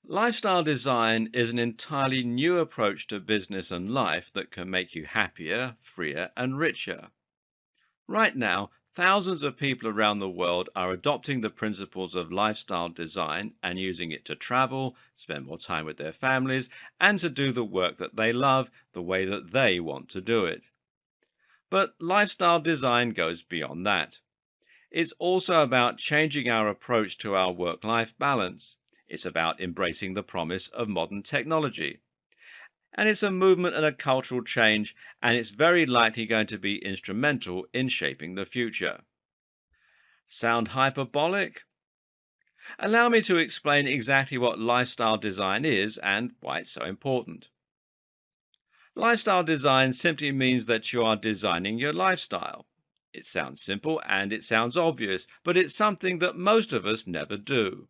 Lifestyle design is an entirely new approach to business and life that can make you happier, freer, and richer. Right now, thousands of people around the world are adopting the principles of lifestyle design and using it to travel, spend more time with their families, and to do the work that they love the way that they want to do it. But lifestyle design goes beyond that. It's also about changing our approach to our work life balance. It's about embracing the promise of modern technology. And it's a movement and a cultural change, and it's very likely going to be instrumental in shaping the future. Sound hyperbolic? Allow me to explain exactly what lifestyle design is and why it's so important. Lifestyle design simply means that you are designing your lifestyle. It sounds simple and it sounds obvious, but it's something that most of us never do.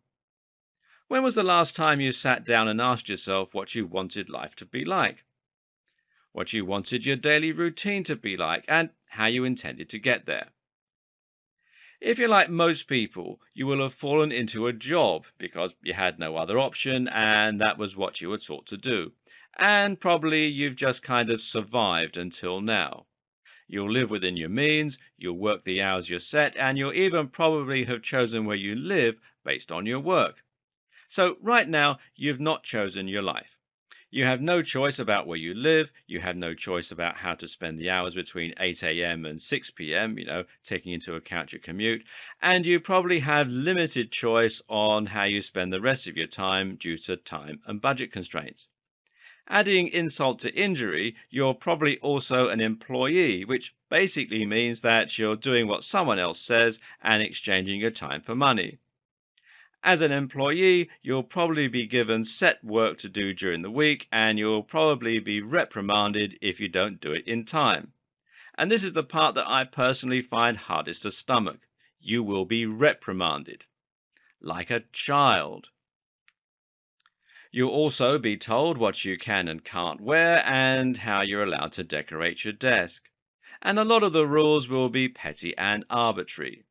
When was the last time you sat down and asked yourself what you wanted life to be like? What you wanted your daily routine to be like, and how you intended to get there? If you're like most people, you will have fallen into a job because you had no other option and that was what you were taught to do. And probably you've just kind of survived until now. You'll live within your means, you'll work the hours you're set, and you'll even probably have chosen where you live based on your work. So right now, you've not chosen your life. You have no choice about where you live. You have no choice about how to spend the hours between 8 a.m. and 6 p.m., taking into account your commute. And you probably have limited choice on how you spend the rest of your time due to time and budget constraints. Adding insult to injury, you're probably also an employee, which basically means that you're doing what someone else says and exchanging your time for money. As an employee, you'll probably be given set work to do during the week, and you'll probably be reprimanded if you don't do it in time. And this is the part that I personally find hardest to stomach. You will be reprimanded. Like a child. You'll also be told what you can and can't wear and how you're allowed to decorate your desk. And a lot of the rules will be petty and arbitrary.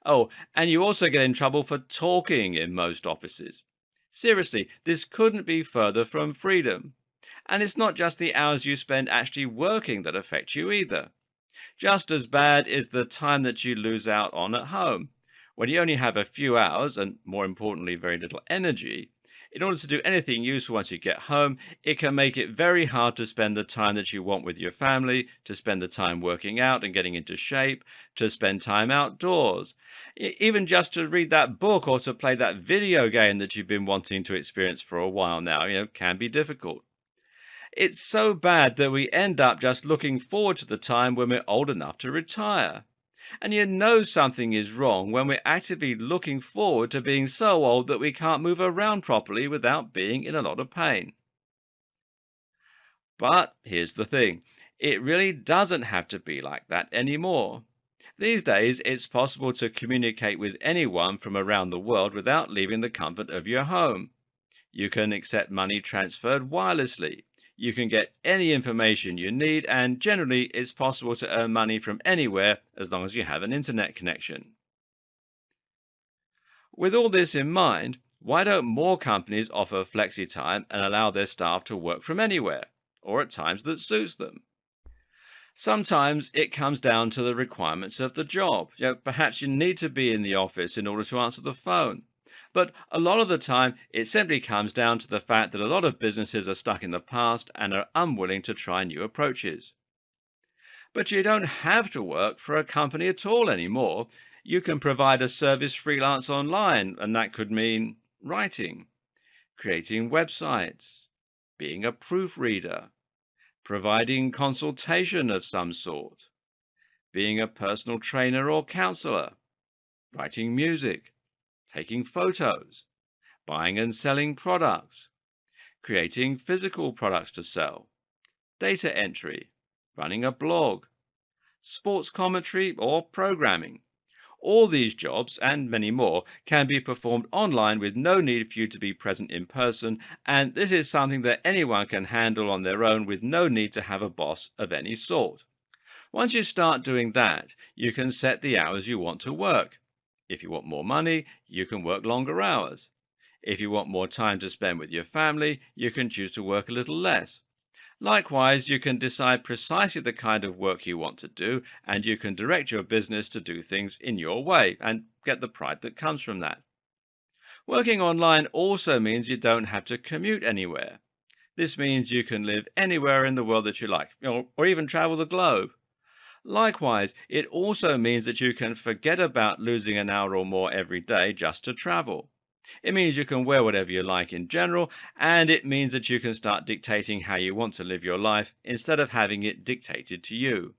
Oh, and you also get in trouble for talking in most offices. Seriously, this couldn't be further from freedom. And it's not just the hours you spend actually working that affect you either. Just as bad is the time that you lose out on at home. When you only have a few hours, and more importantly, very little energy, in order to do anything useful once you get home, it can make it very hard to spend the time that you want with your family, to spend the time working out and getting into shape, to spend time outdoors. Even just to read that book or to play that video game that you've been wanting to experience for a while now, can be difficult. It's so bad that we end up just looking forward to the time when we're old enough to retire. And you know something is wrong when we're actively looking forward to being so old that we can't move around properly without being in a lot of pain. But here's the thing, it really doesn't have to be like that anymore. These days, it's possible to communicate with anyone from around the world without leaving the comfort of your home. You can accept money transferred wirelessly. You can get any information you need, and generally it's possible to earn money from anywhere as long as you have an internet connection. With all this in mind, why don't more companies offer flexi time and allow their staff to work from anywhere, or at times that suits them? Sometimes it comes down to the requirements of the job. Perhaps you need to be in the office in order to answer the phone. But a lot of the time, it simply comes down to the fact that a lot of businesses are stuck in the past and are unwilling to try new approaches. But you don't have to work for a company at all anymore. You can provide a service freelance online, and that could mean writing, creating websites, being a proofreader, providing consultation of some sort, being a personal trainer or counselor, writing music, taking photos, buying and selling products, creating physical products to sell, data entry, running a blog, sports commentary, or programming. All these jobs, and many more, can be performed online with no need for you to be present in person, and this is something that anyone can handle on their own with no need to have a boss of any sort. Once you start doing that, you can set the hours you want to work. If you want more money, you can work longer hours. If you want more time to spend with your family, you can choose to work a little less. Likewise, you can decide precisely the kind of work you want to do, and you can direct your business to do things in your way and get the pride that comes from that. Working online also means you don't have to commute anywhere. This means you can live anywhere in the world that you like, or even travel the globe. Likewise, it also means that you can forget about losing an hour or more every day just to travel. It means you can wear whatever you like in general, and it means that you can start dictating how you want to live your life instead of having it dictated to you.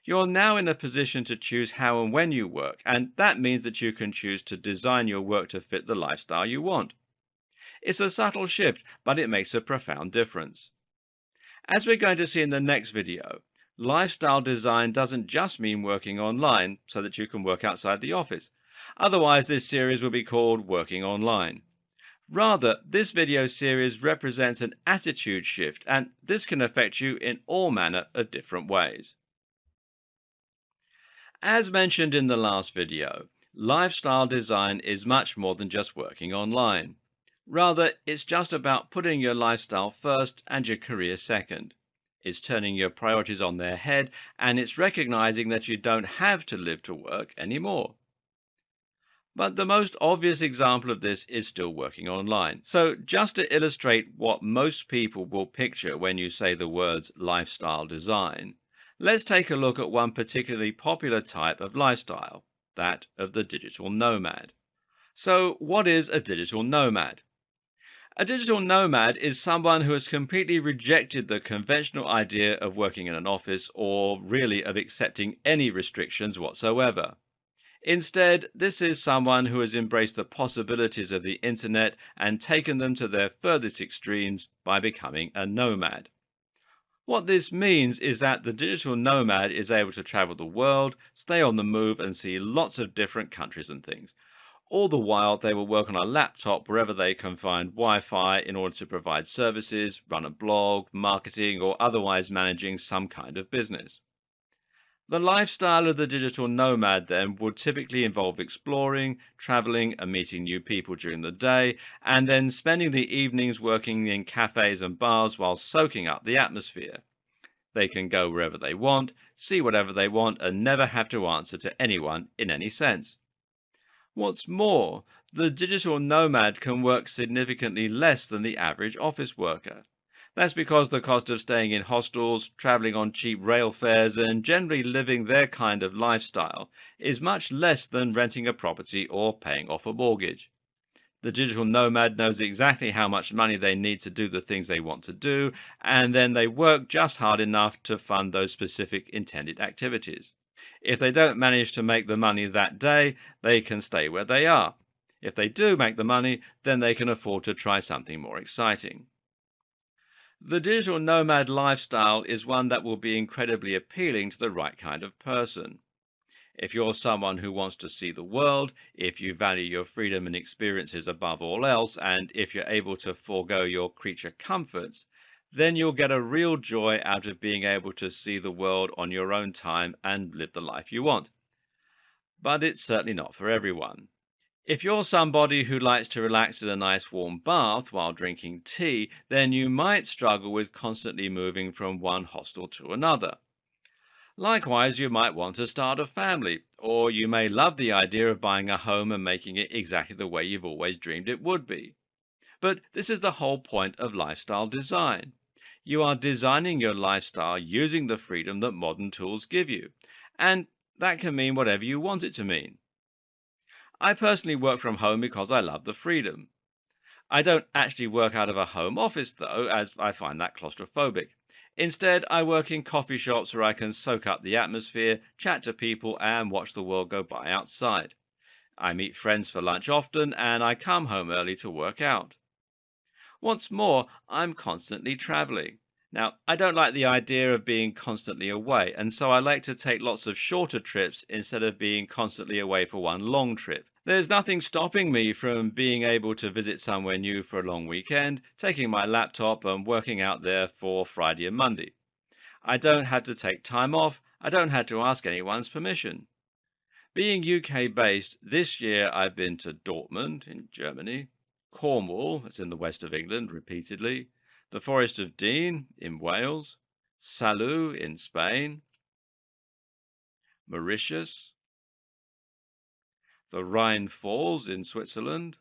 You're now in a position to choose how and when you work, and that means that you can choose to design your work to fit the lifestyle you want. It's a subtle shift, but it makes a profound difference. As we're going to see in the next video, lifestyle design doesn't just mean working online so that you can work outside the office. Otherwise, this series will be called Working Online. Rather, this video series represents an attitude shift, and this can affect you in all manner of different ways. As mentioned in the last video, lifestyle design is much more than just working online. Rather, it's just about putting your lifestyle first and your career second. It's turning your priorities on their head, and it's recognizing that you don't have to live to work anymore. But the most obvious example of this is still working online. So just to illustrate what most people will picture when you say the words lifestyle design, let's take a look at one particularly popular type of lifestyle, that of the digital nomad. So what is a digital nomad? A digital nomad is someone who has completely rejected the conventional idea of working in an office or really of accepting any restrictions whatsoever. Instead, this is someone who has embraced the possibilities of the internet and taken them to their furthest extremes by becoming a nomad. What this means is that the digital nomad is able to travel the world, stay on the move, and see lots of different countries and things. All the while, they will work on a laptop wherever they can find Wi-Fi in order to provide services, run a blog, marketing, or otherwise managing some kind of business. The lifestyle of the digital nomad then would typically involve exploring, traveling, and meeting new people during the day, and then spending the evenings working in cafes and bars while soaking up the atmosphere. They can go wherever they want, see whatever they want, and never have to answer to anyone in any sense. What's more, the digital nomad can work significantly less than the average office worker. That's because the cost of staying in hostels, traveling on cheap rail fares, and generally living their kind of lifestyle is much less than renting a property or paying off a mortgage. The digital nomad knows exactly how much money they need to do the things they want to do, and then they work just hard enough to fund those specific intended activities. If they don't manage to make the money that day, they can stay where they are. If they do make the money, then they can afford to try something more exciting. The digital nomad lifestyle is one that will be incredibly appealing to the right kind of person. If you're someone who wants to see the world, if you value your freedom and experiences above all else, and if you're able to forego your creature comforts, then you'll get a real joy out of being able to see the world on your own time and live the life you want. But it's certainly not for everyone. If you're somebody who likes to relax in a nice warm bath while drinking tea, then you might struggle with constantly moving from one hostel to another. Likewise, you might want to start a family, or you may love the idea of buying a home and making it exactly the way you've always dreamed it would be. But this is the whole point of lifestyle design. You are designing your lifestyle using the freedom that modern tools give you, and that can mean whatever you want it to mean. I personally work from home because I love the freedom. I don't actually work out of a home office though, as I find that claustrophobic. Instead, I work in coffee shops where I can soak up the atmosphere, chat to people, and watch the world go by outside. I meet friends for lunch often, and I come home early to work out. What's more, I'm constantly traveling. Now, I don't like the idea of being constantly away, and so I like to take lots of shorter trips instead of being constantly away for one long trip. There's nothing stopping me from being able to visit somewhere new for a long weekend, taking my laptop and working out there for Friday and Monday. I don't have to take time off. I don't have to ask anyone's permission. Being UK based, this year I've been to Dortmund in Germany, Cornwall, that's in the west of England, repeatedly, the Forest of Dean in Wales, Salou in Spain, Mauritius, the Rhine Falls in Switzerland,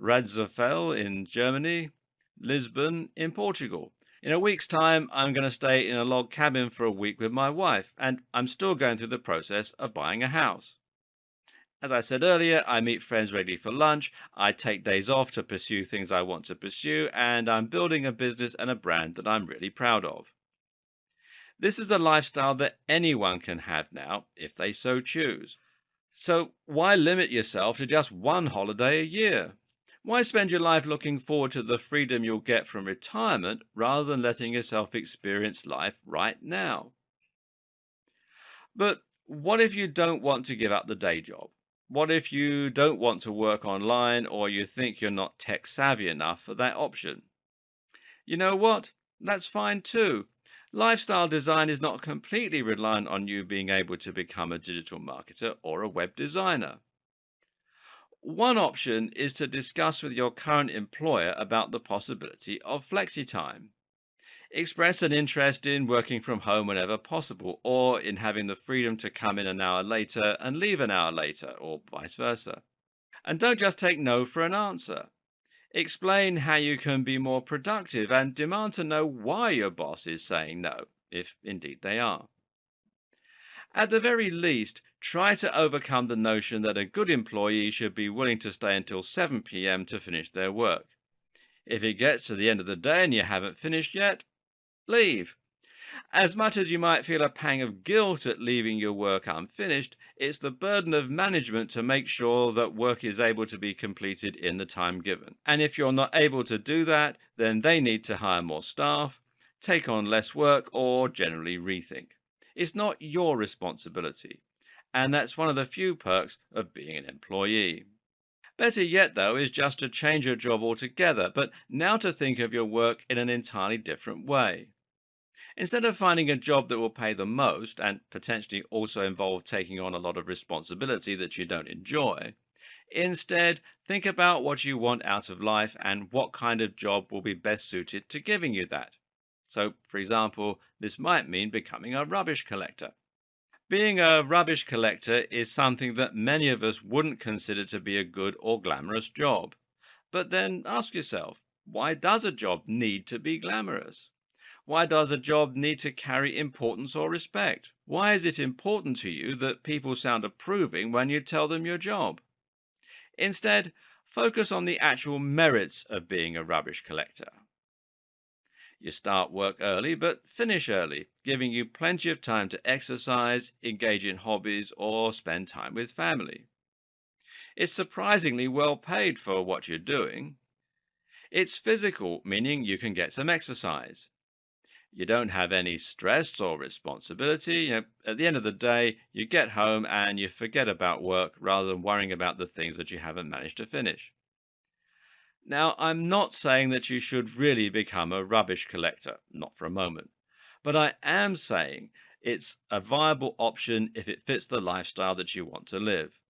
Radzafel in Germany, Lisbon in Portugal. In a week's time, I'm going to stay in a log cabin for a week with my wife, and I'm still going through the process of buying a house. As I said earlier, I meet friends regularly for lunch, I take days off to pursue things I want to pursue, and I'm building a business and a brand that I'm really proud of. This is a lifestyle that anyone can have now, if they so choose. So why limit yourself to just one holiday a year? Why spend your life looking forward to the freedom you'll get from retirement rather than letting yourself experience life right now? But what if you don't want to give up the day job? What if you don't want to work online or you think you're not tech savvy enough for that option? You know what? That's fine too. Lifestyle design is not completely reliant on you being able to become a digital marketer or a web designer. One option is to discuss with your current employer about the possibility of flexi time. Express an interest in working from home whenever possible, or in having the freedom to come in an hour later and leave an hour later, or vice versa. And don't just take no for an answer. Explain how you can be more productive and demand to know why your boss is saying no, if indeed they are. At the very least, try to overcome the notion that a good employee should be willing to stay until 7 p.m. to finish their work. If it gets to the end of the day and you haven't finished yet, leave. As much as you might feel a pang of guilt at leaving your work unfinished, it's the burden of management to make sure that work is able to be completed in the time given. And if you're not able to do that, then they need to hire more staff, take on less work, or generally rethink. It's not your responsibility. And that's one of the few perks of being an employee. Better yet, though, is just to change your job altogether, but now to think of your work in an entirely different way. Instead of finding a job that will pay the most and potentially also involve taking on a lot of responsibility that you don't enjoy, instead think about what you want out of life and what kind of job will be best suited to giving you that. So, for example, this might mean becoming a rubbish collector. Being a rubbish collector is something that many of us wouldn't consider to be a good or glamorous job. But then ask yourself, why does a job need to be glamorous? Why does a job need to carry importance or respect? Why is it important to you that people sound approving when you tell them your job? Instead, focus on the actual merits of being a rubbish collector. You start work early but finish early, giving you plenty of time to exercise, engage in hobbies, or spend time with family. It's surprisingly well paid for what you're doing. It's physical, meaning you can get some exercise. You don't have any stress or responsibility. At the end of the day, you get home and you forget about work rather than worrying about the things that you haven't managed to finish. Now, I'm not saying that you should really become a rubbish collector, not for a moment. But I am saying it's a viable option if it fits the lifestyle that you want to live.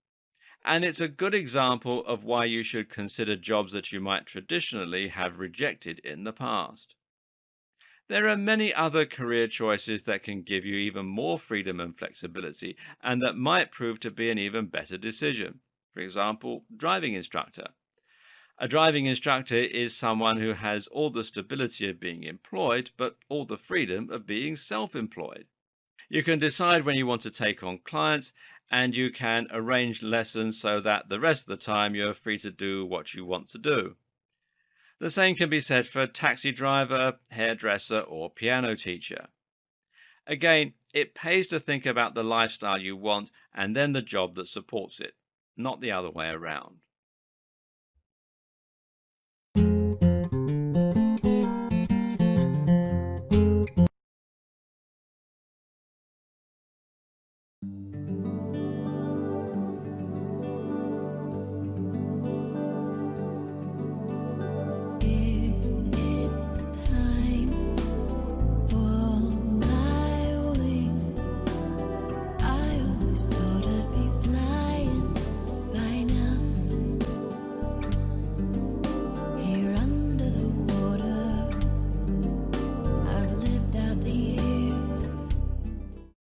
And it's a good example of why you should consider jobs that you might traditionally have rejected in the past. There are many other career choices that can give you even more freedom and flexibility, and that might prove to be an even better decision. For example, driving instructor. A driving instructor is someone who has all the stability of being employed, but all the freedom of being self-employed. You can decide when you want to take on clients, and you can arrange lessons so that the rest of the time you're free to do what you want to do. The same can be said for a taxi driver, hairdresser, or piano teacher. Again, it pays to think about the lifestyle you want and then the job that supports it, not the other way around.